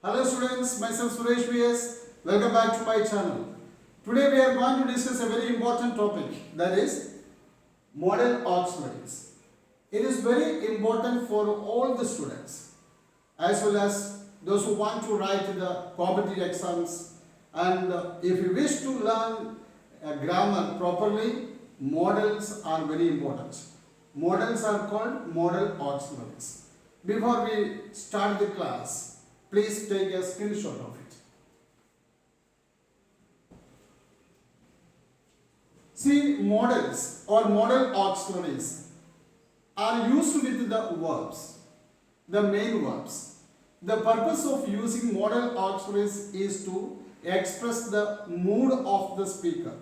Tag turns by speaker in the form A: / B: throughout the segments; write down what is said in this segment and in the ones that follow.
A: Hello students, myself Suresh VS. Welcome back to my channel. Today we are going to discuss a very important topic, that is model auxiliaries. It is very important for all the students as well as those who want to write the competitive exams, and if you wish to learn grammar properly, models are very important. Models are called model auxiliaries. Before we start the class, please take a screenshot of it. See, models or model auxiliaries are used with the verbs, the main verbs. The purpose of using model auxiliaries is to express the mood of the speaker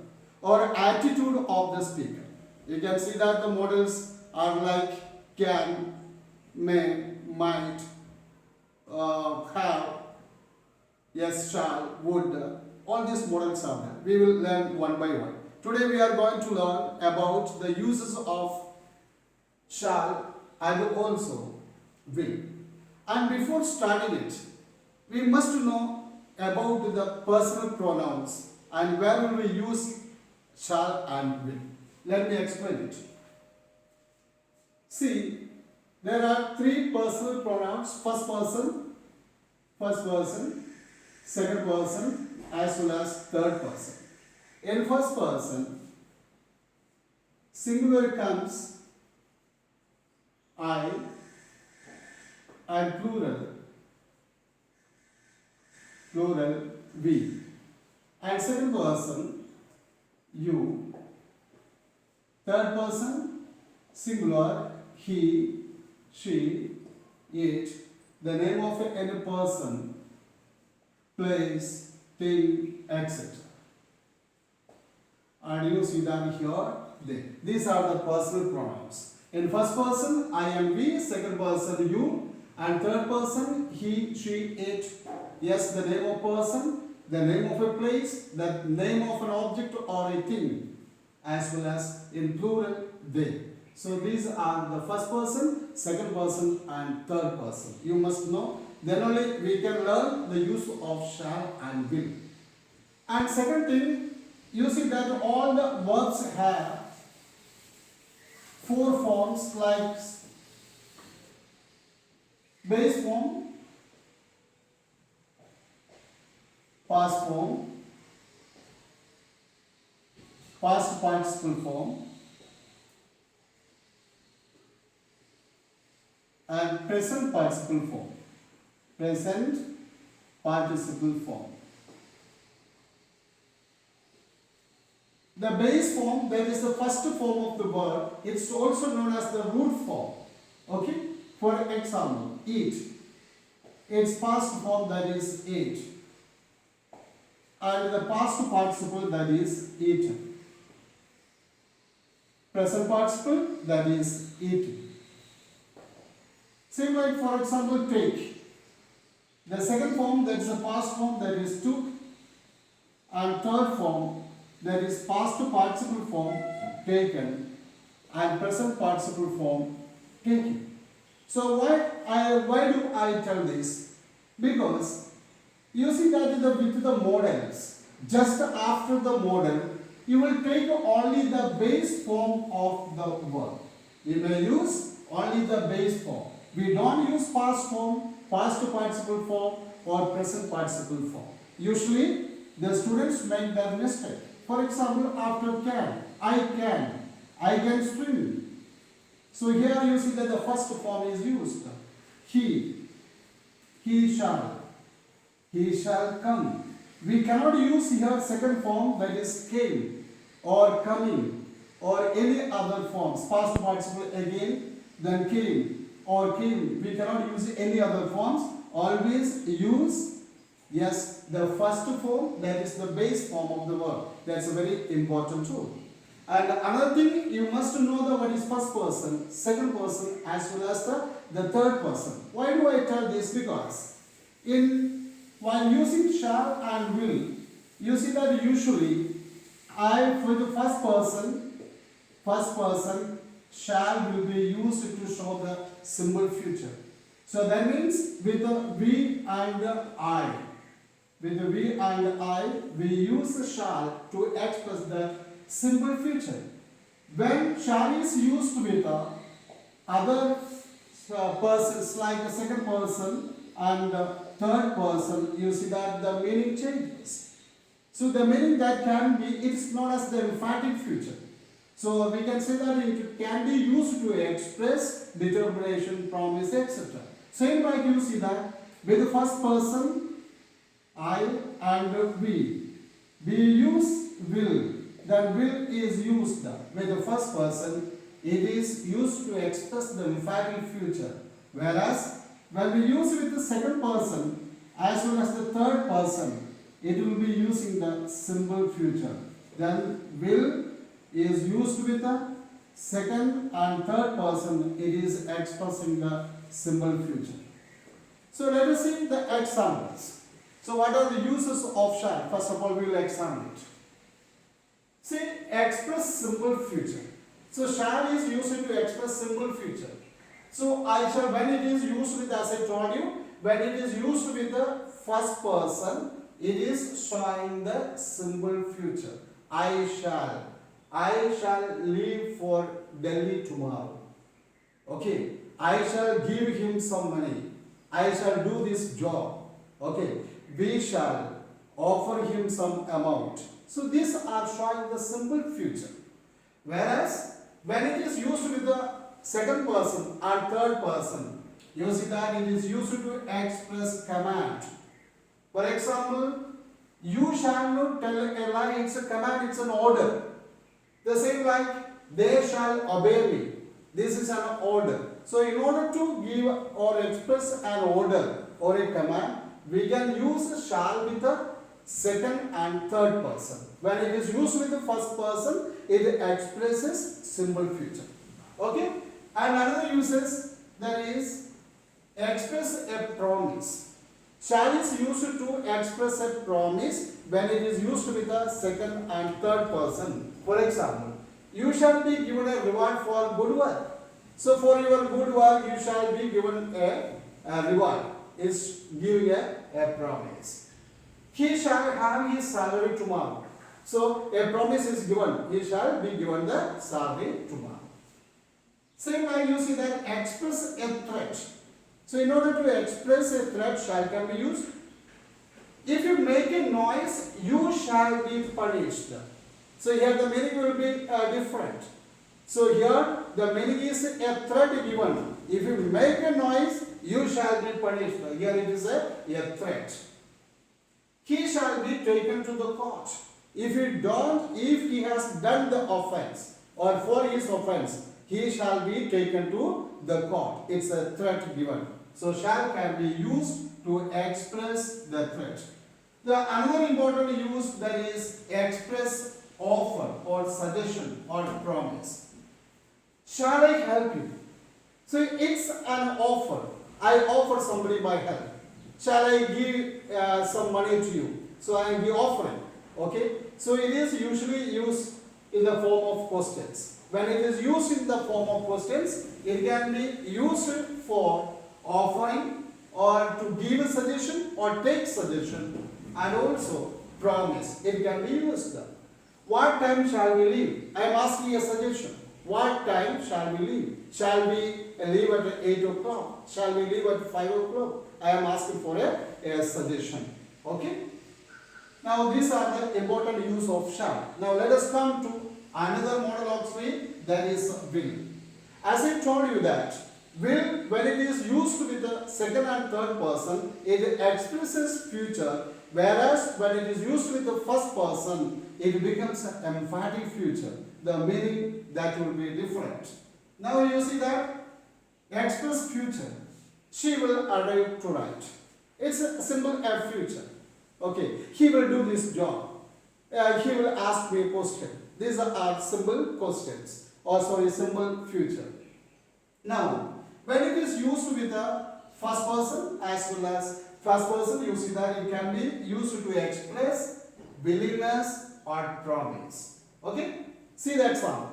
A: or attitude of the speaker. You can see that the models are like can, may, might, have, yes, shall, would. All these models are there. We will learn one by one. Today we are going to learn about the uses of shall and also will. And before starting it, we must know about the personal pronouns and where will we use shall and will. Let me explain it. See, there are three personal pronouns: first person, second person, as well as third person. In first person, singular comes I and plural we. And second person, you. Third person, singular he, she, it, the name of any person, place, thing, etc. And you see that here, they. These are the personal pronouns. In first person, I am we, second person, you, and third person, he, she, it. Yes, the name of person, the name of a place, the name of an object or a thing, as well as in plural, they. So these are the first person, second person, and third person. You must know. Then only we can learn the use of shall and will. And second thing, you see that all the verbs have four forms like base form, past form, past participle form, and present participle form. Present participle form. The base form, that is the first form of the word, it's also known as the root form. Okay? For example, eat. Its past form, that is ate. And the past participle, that is eaten. Present participle, that is eaten. Same like, for example, take. The second form, that is the past form, that is took. And third form, that is past participle form, taken, and present participle form, taken. So why do I tell this? Because you see that with the models, just after the model, you will take only the base form of the verb. We may use only the base form. We don't use past form, past participle form, or present participle form. Usually, the students make that mistake. For example, after can, I can swim. So here you see that the first form is used. He shall come. We cannot use here second form, that is came or coming or any other forms. Past participle again, then came or came. We cannot use any other forms. Always use, yes, the first form, that is the base form of the verb. That's a very important tool. And another thing, you must know the what is first person, second person, as well as the third person. Why do I tell this? Because while using shall and will, you see that usually for the first person shall will be used to show the simple future. So that means with the we and the I, with the we and I, we use the shall to express the simple future. When shall is used with other persons like the second person and third person, you see that the meaning changes. So the meaning that can be, it's known as the emphatic future. So we can say that it can be used to express determination, promise, etc. Same like you see that with the first person, I and we use will. Then will is used with the first person. It is used to express the emphatic future. Whereas when we use with the second person as well as the third person, it will be using the simple future. Then will is used with the second and third person. It is expressing the simple future. So let us see the examples. So what are the uses of shall? First of all, we will examine it. See, express simple future. So shall is used to express simple future. So I shall, when it is used with, as I told you, when it is used with the first person, it is showing the simple future. I shall leave for Delhi tomorrow. Okay. I shall give him some money. I shall do this job. Okay. We shall offer him some amount. So these are showing the simple future. Whereas when it is used with the second person and third person, you see that it is used to express command. For example, you shall not tell a lie, it's a command, it's an order. The same like, they shall obey me. This is an order. So in order to give or express an order or a command, we can use shall with the second and third person. When it is used with the first person, it expresses simple future. Okay? And another uses, that is express a promise. Shall is used to express a promise when it is used with the second and third person. For example, you shall be given a reward for good work. So for your good work, you shall be given a reward. It's giving a promise. He shall have his salary tomorrow. So a promise is given. He shall be given the salary tomorrow. Same like you see that express a threat. So in order to express a threat, shall can be used. If you make a noise, you shall be punished. So here the meaning will be different. So here the meaning is a threat given. If you make a noise, you shall be punished. Here it is a threat. He shall be taken to the court. If he has done the offense or for his offense, he shall be taken to the court. It's a threat given. So shall can be used to express the threat. The another important use, that is express offer or suggestion or promise. Shall I help you? So it's an offer. I offer somebody my help. Shall I give some money to you? So I will be offering. Okay. So it is usually used in the form of questions. When it is used in the form of questions, it can be used for offering or to give a suggestion or take suggestion, and also promise. It can be used. What time shall we leave? I am asking a suggestion. What time shall we leave? Shall we leave at 8 o'clock? Shall we leave at 5 o'clock? I am asking for a suggestion. Okay? Now these are the important use of shall. Now let us come to another model auxiliary, that is will. As I told you that will, when it is used with the second and third person, it expresses future, whereas when it is used with the first person, it becomes an emphatic future. The meaning that will be different. Now you see that express future. She will arrive tonight. It's a simple future. Okay, he will do this job. He will ask me a question. These are simple questions, or simple future. Now, when it is used with the first person as well as first person, you see that it can be used to express willingness or promise. Okay? See that example.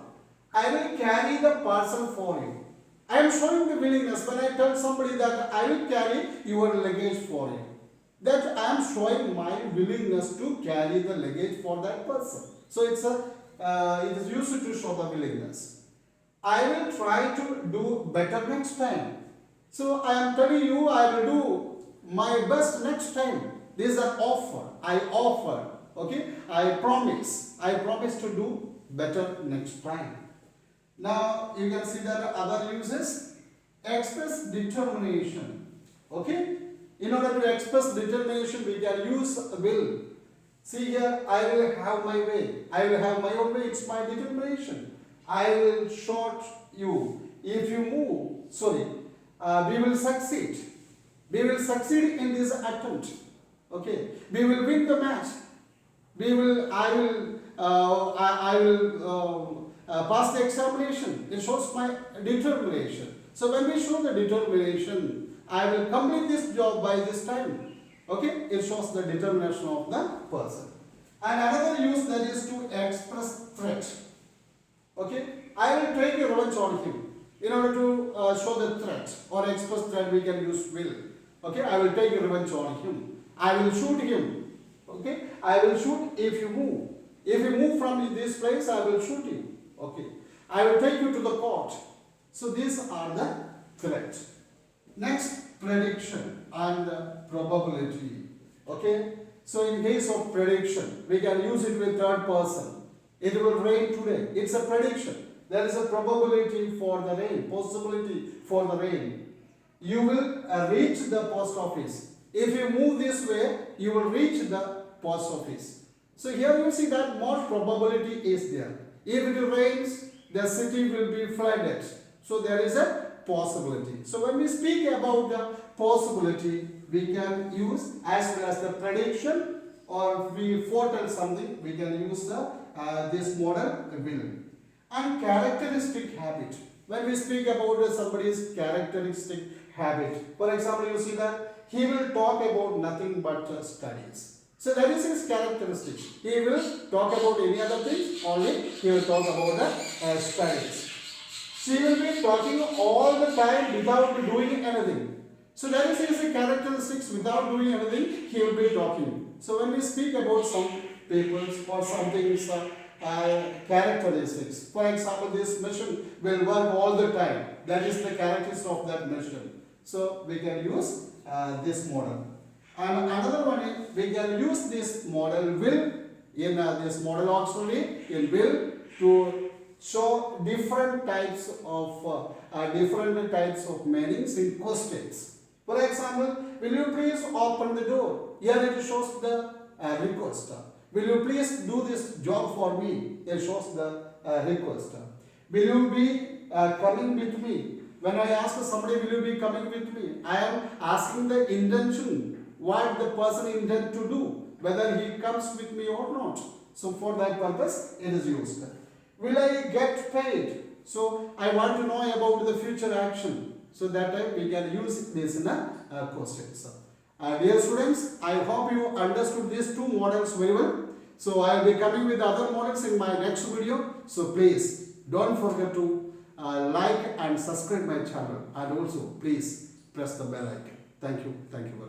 A: I will carry the parcel for you. I am showing the willingness when I tell somebody that I will carry your luggage for you. That I am showing my willingness to carry the luggage for that person. So it is used to show the willingness. I will try to do better next time. So I am telling you I will do my best next time. This is an offer. I offer. Okay. I promise. I promise to do better next time. Now you can see that other uses. Express determination. Okay. In order to express determination, we can use will. See here, I will have my way. I will have my own way. It's my determination. I will short you. If you move, we will succeed. We will succeed in this attempt. Okay. We will win the match. I will pass the examination. It shows my determination. So when we show the determination, I will complete this job by this time. Okay, it shows the determination of the person. And another use, that is to express threat. Okay, I will take a revenge on him. In order to show the threat or express threat, we can use will. Okay, I will take a revenge on him. I will shoot him. Okay, I will shoot if you move. If you move from this place, I will shoot you. Okay, I will take you to the court. So these are the threats. Next, prediction and probability. Okay, so in case of prediction, we can use it with third person. It will rain today. It's a prediction. There is a probability for the rain, possibility for the rain. You will reach the post office. If you move this way, you will reach the post office. So here you see that more probability is there. If it rains, the city will be flooded. So there is a possibility. So when we speak about the possibility, we can use as well as the prediction, or if we foretell something, we can use the this model will. And characteristic habit. When we speak about somebody's characteristic habit, for example, you see that he will talk about nothing but studies. So that is his characteristic. He will talk about any other things, only he will talk about the studies. She will be talking all the time without doing anything. So that is his characteristics. Without doing anything, he will be talking. So when we speak about some people or something, characteristics. For example, this machine will work all the time. That is the characteristics of that machine. So we can use this model. And another one is we can use this model will in this model auxiliary in will to show different types of meanings in questions. For example, will you please open the door? Here it shows the request. Will you please do this job for me? It shows the request. Will you be coming with me? When I ask somebody, will you be coming with me? I am asking the intention, what the person intends to do, whether he comes with me or not. So for that purpose, it is used. Will I get paid? So I want to know about the future action. So that time we can use this in a question. Dear students, I hope you understood these two models very well. So I will be coming with other models in my next video. So please don't forget to like and subscribe my channel, and also please press the bell icon. Thank you. Thank you very much.